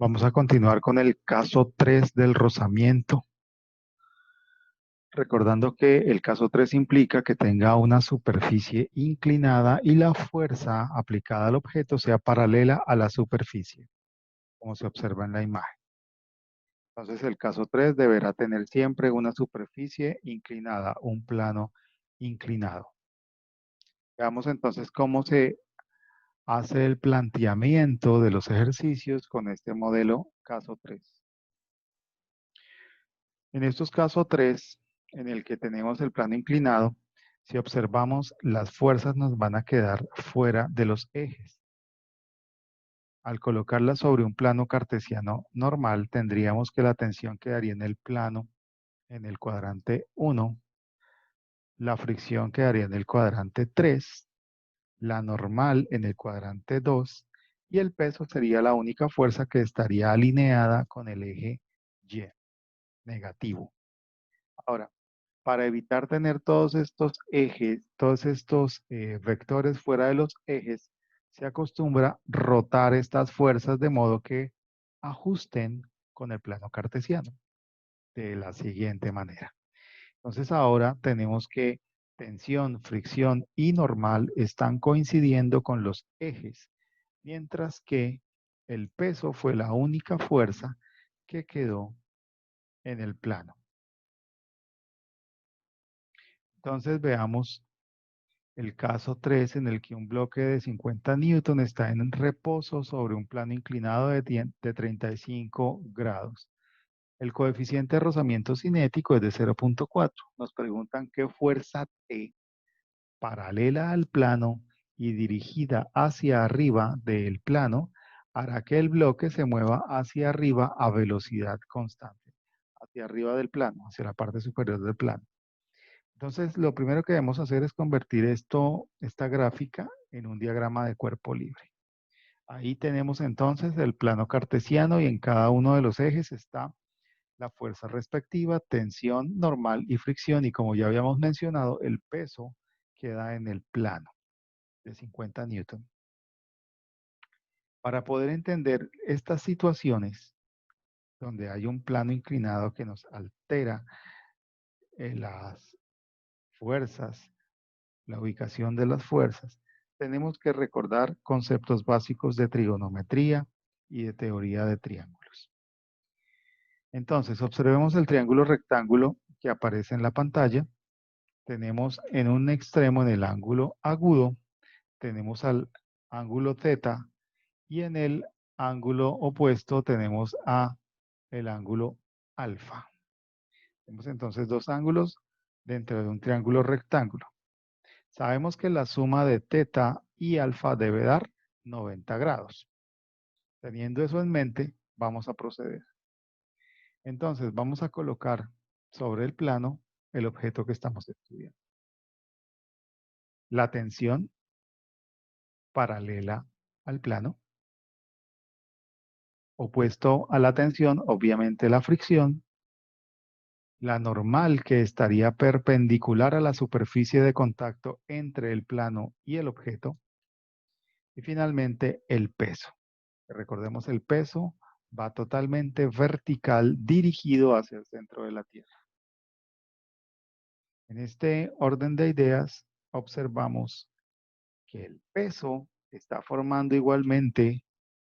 Vamos a continuar con el caso 3 del rozamiento, recordando que el caso 3 implica que tenga una superficie inclinada y la fuerza aplicada al objeto sea paralela a la superficie, como se observa en la imagen. Entonces, el caso 3 deberá tener siempre una superficie inclinada, un plano inclinado. Veamos entonces cómo se hace el planteamiento de los ejercicios con este modelo caso 3. En estos casos 3, en el que tenemos el plano inclinado, si observamos, las fuerzas nos van a quedar fuera de los ejes. Al colocarlas sobre un plano cartesiano normal, tendríamos que la tensión quedaría en el plano, en el cuadrante 1, la fricción quedaría en el cuadrante 3, la normal en el cuadrante 2, y el peso sería la única fuerza que estaría alineada con el eje Y, negativo. Ahora, para evitar tener todos estos ejes, todos estos vectores fuera de los ejes, se acostumbra rotar estas fuerzas de modo que ajusten con el plano cartesiano de la siguiente manera. Entonces ahora tenemos que tensión, fricción y normal están coincidiendo con los ejes, mientras que el peso fue la única fuerza que quedó en el plano. Entonces veamos el caso 3 en el que un bloque de 50 newton está en reposo sobre un plano inclinado de 35 grados. El coeficiente de rozamiento cinético es de 0,4. Nos preguntan qué fuerza T paralela al plano y dirigida hacia arriba del plano hará que el bloque se mueva hacia arriba a velocidad constante, hacia arriba del plano, hacia la parte superior del plano. Entonces, lo primero que debemos hacer es convertir esta gráfica en un diagrama de cuerpo libre. Ahí tenemos entonces el plano cartesiano y en cada uno de los ejes está la fuerza respectiva, tensión, normal y fricción. Y como ya habíamos mencionado, el peso queda en el plano de 50 newton. Para poder entender estas situaciones donde hay un plano inclinado que nos altera las fuerzas, la ubicación de las fuerzas, tenemos que recordar conceptos básicos de trigonometría y de teoría de triángulos. Entonces, observemos el triángulo rectángulo que aparece en la pantalla. Tenemos en un extremo, en el ángulo agudo, tenemos al ángulo θ y en el ángulo opuesto tenemos el ángulo alfa. Tenemos entonces dos ángulos dentro de un triángulo rectángulo. Sabemos que la suma de teta y alfa debe dar 90 grados. Teniendo eso en mente, vamos a proceder. Entonces, vamos a colocar sobre el plano el objeto que estamos estudiando. La tensión paralela al plano. Opuesto a la tensión, obviamente la fricción. La normal que estaría perpendicular a la superficie de contacto entre el plano y el objeto. Y finalmente el peso. Recordemos, el peso va totalmente vertical dirigido hacia el centro de la Tierra. En este orden de ideas observamos que el peso está formando igualmente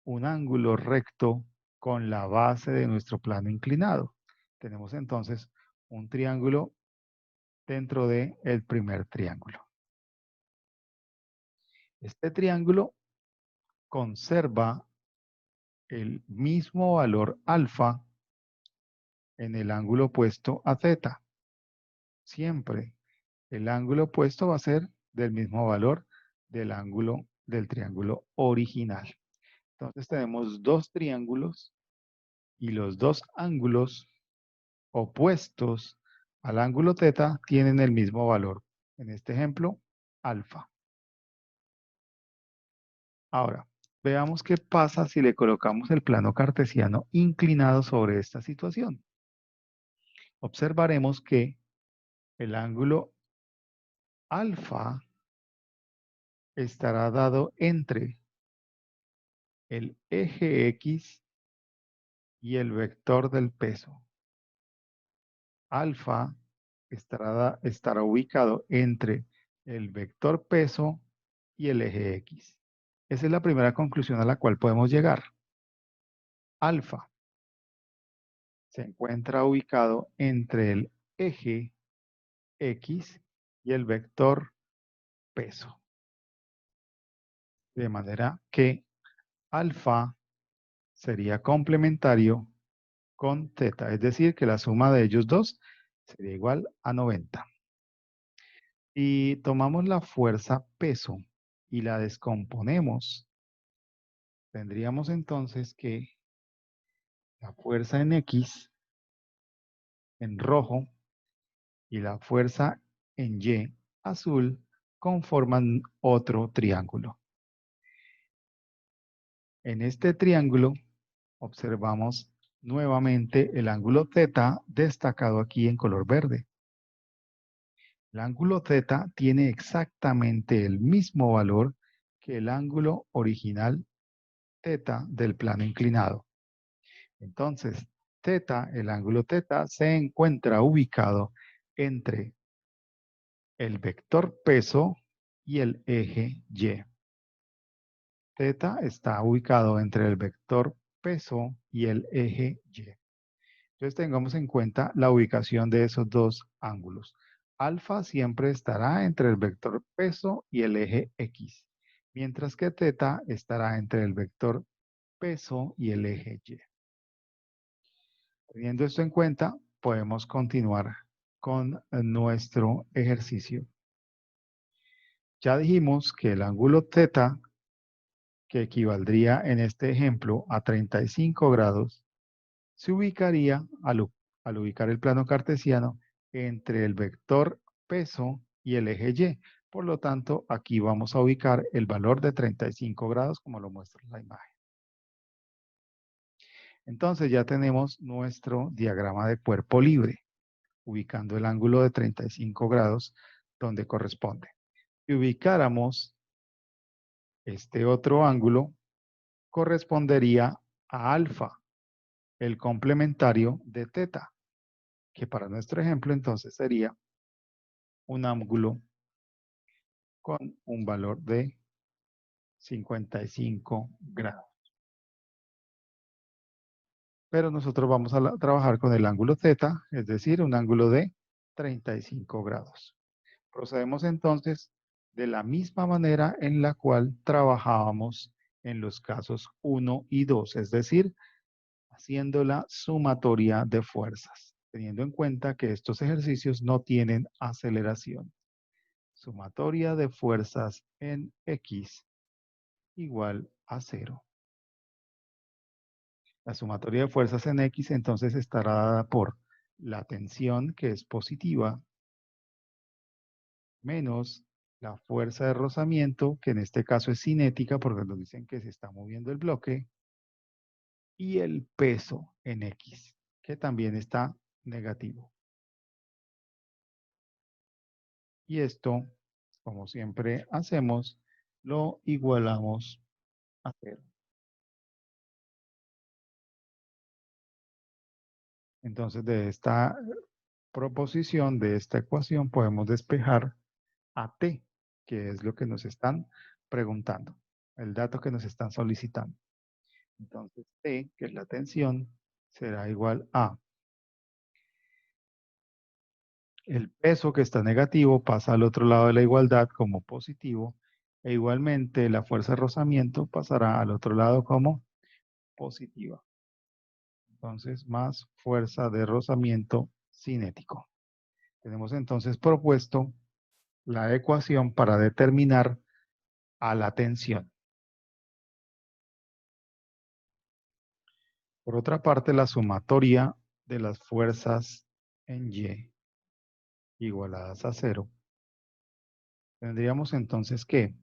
un ángulo recto con la base de nuestro plano inclinado. Tenemos entonces un triángulo dentro del primer triángulo. Este triángulo conserva el mismo valor alfa en el ángulo opuesto a θ. Siempre el ángulo opuesto va a ser del mismo valor del ángulo del triángulo original. Entonces tenemos dos triángulos y los dos ángulos opuestos al ángulo θ tienen el mismo valor. En este ejemplo, alfa. Ahora, veamos qué pasa si le colocamos el plano cartesiano inclinado sobre esta situación. Observaremos que el ángulo alfa estará dado entre el eje X y el vector del peso. Alfa estará ubicado entre el vector peso y el eje X. Esa es la primera conclusión a la cual podemos llegar. Alfa se encuentra ubicado entre el eje X y el vector peso. De manera que alfa sería complementario con teta, es decir, que la suma de ellos dos sería igual a 90. Y tomamos la fuerza peso y la descomponemos, tendríamos entonces que la fuerza en X, en rojo, y la fuerza en Y, azul, conforman otro triángulo. En este triángulo observamos nuevamente el ángulo θ destacado aquí en color verde. El ángulo θ tiene exactamente el mismo valor que el ángulo original θ del plano inclinado. Entonces, θ, el ángulo θ, se encuentra ubicado entre el vector peso y el eje Y. θ está ubicado entre el vector peso y el eje Y. Entonces tengamos en cuenta la ubicación de esos dos ángulos. Alfa siempre estará entre el vector peso y el eje X, mientras que θ estará entre el vector peso y el eje Y. Teniendo esto en cuenta, podemos continuar con nuestro ejercicio. Ya dijimos que el ángulo θ, que equivaldría en este ejemplo a 35 grados, se ubicaría al ubicar el plano cartesiano entre el vector peso y el eje Y. Por lo tanto, aquí vamos a ubicar el valor de 35 grados como lo muestra la imagen. Entonces ya tenemos nuestro diagrama de cuerpo libre, ubicando el ángulo de 35 grados donde corresponde. Si ubicáramos este otro ángulo, correspondería a alfa, el complementario de θ, que para nuestro ejemplo entonces sería un ángulo con un valor de 55 grados. Pero nosotros vamos a trabajar con el ángulo θ, es decir, un ángulo de 35 grados. Procedemos entonces de la misma manera en la cual trabajábamos en los casos 1 y 2, es decir, haciendo la sumatoria de fuerzas, teniendo en cuenta que estos ejercicios no tienen aceleración. Sumatoria de fuerzas en X igual a 0. La sumatoria de fuerzas en X entonces estará dada por la tensión, que es positiva, menos la fuerza de rozamiento, que en este caso es cinética porque nos dicen que se está moviendo el bloque, y el peso en X, que también está negativo. Y esto, como siempre hacemos, lo igualamos a 0. Entonces, de esta proposición, de esta ecuación, podemos despejar a T, que es lo que nos están preguntando, el dato que nos están solicitando. Entonces, T, que es la tensión, será igual a el peso, que está negativo, pasa al otro lado de la igualdad como positivo, e igualmente la fuerza de rozamiento pasará al otro lado como positiva. Entonces, más fuerza de rozamiento cinético. Tenemos entonces propuesto la ecuación para determinar a la tensión. Por otra parte, la sumatoria de las fuerzas en Y igualadas a 0, tendríamos entonces que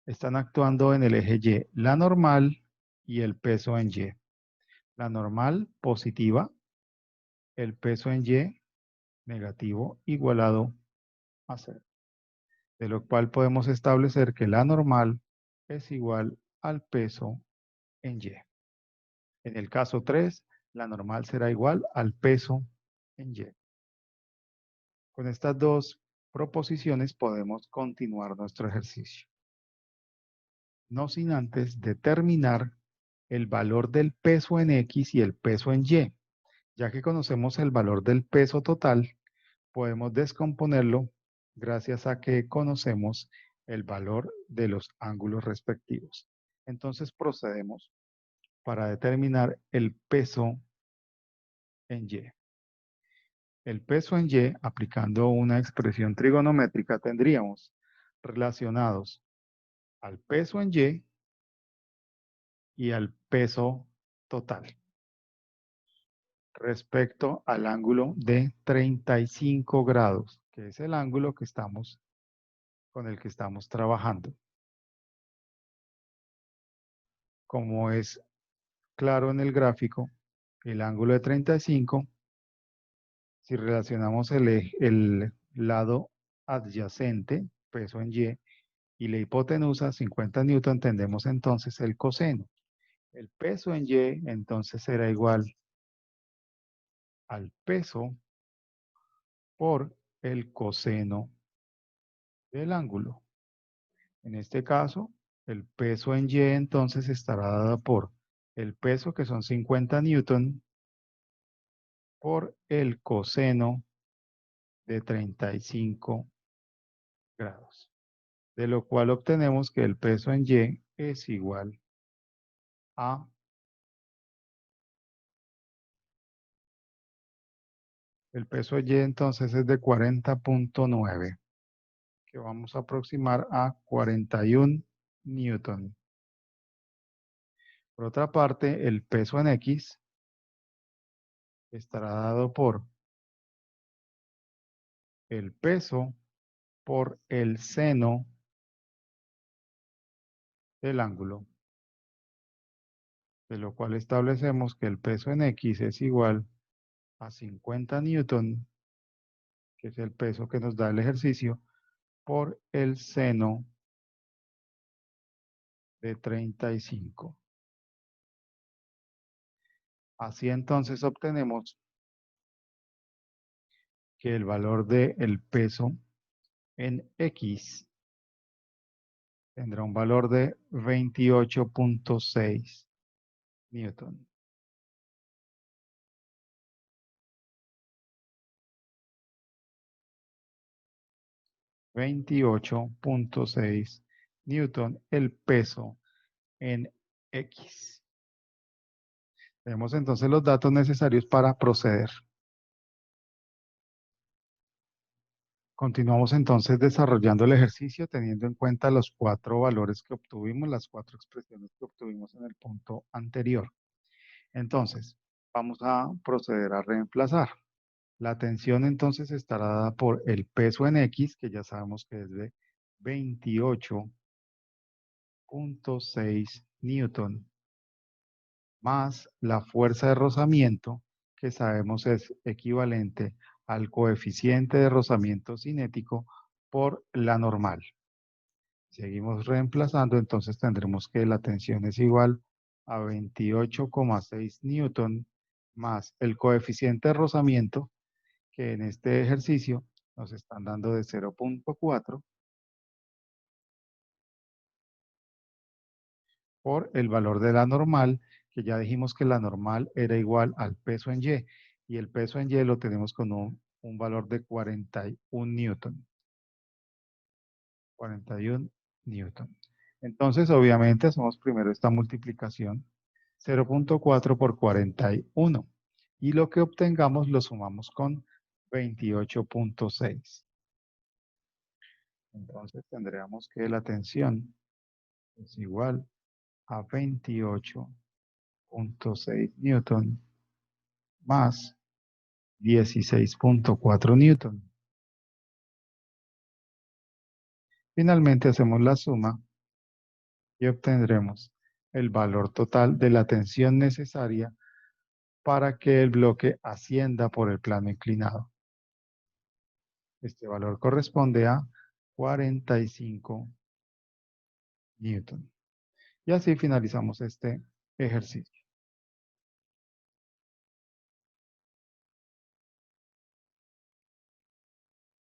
están actuando en el eje Y, la normal y el peso en Y. La normal positiva, el peso en Y negativo igualado a 0. De lo cual podemos establecer que la normal es igual al peso en Y. En el caso 3, la normal será igual al peso en Y. Con estas dos proposiciones podemos continuar nuestro ejercicio. No sin antes determinar el valor del peso en X y el peso en Y. Ya que conocemos el valor del peso total, podemos descomponerlo gracias a que conocemos el valor de los ángulos respectivos. Entonces procedemos para determinar el peso en Y. El peso en Y, aplicando una expresión trigonométrica, tendríamos relacionados al peso en y al peso total respecto al ángulo de 35 grados, que es el ángulo que con el que estamos trabajando. Como es claro en el gráfico, el ángulo de 35, si relacionamos el lado adyacente, peso en y la hipotenusa, 50 newton, tendremos entonces el coseno. El peso en Y entonces será igual al peso por el coseno del ángulo. En este caso, el peso en Y entonces estará dado por el peso, que son 50 newton, por el coseno de 35 grados. De lo cual obtenemos que el peso en Y es igual a el peso Y entonces es de 40.9, que vamos a aproximar a 41 newton. Por otra parte, el peso en X estará dado por el peso por el seno del ángulo, de lo cual establecemos que el peso en X es igual a 50 newton, que es el peso que nos da el ejercicio, por el seno de 35. Así entonces obtenemos que el valor del peso en X tendrá un valor de 28.6 newton. 28.6 newton el peso en X. Tenemos entonces los datos necesarios para proceder. Continuamos entonces desarrollando el ejercicio teniendo en cuenta los 4 valores que obtuvimos, las 4 expresiones que obtuvimos en el punto anterior. Entonces, vamos a proceder a reemplazar. La tensión entonces estará dada por el peso en X, que ya sabemos que es de 28.6 newton, más la fuerza de rozamiento, que sabemos es equivalente al coeficiente de rozamiento cinético por la normal. Seguimos reemplazando, entonces tendremos que la tensión es igual a 28,6 newton más el coeficiente de rozamiento, que en este ejercicio nos están dando de 0.4 por el valor de la normal, que ya dijimos que la normal era igual al peso en y el peso en Y lo tenemos con un valor de 41 newton. 41 newton. Entonces, obviamente, hacemos primero esta multiplicación, 0.4 por 41. Y lo que obtengamos lo sumamos con 28.6. Entonces, tendríamos que la tensión es igual a 28.6 newton más 16.4 newton. Finalmente, hacemos la suma y obtendremos el valor total de la tensión necesaria para que el bloque ascienda por el plano inclinado. Este valor corresponde a 45 newton. Y así finalizamos este ejercicio.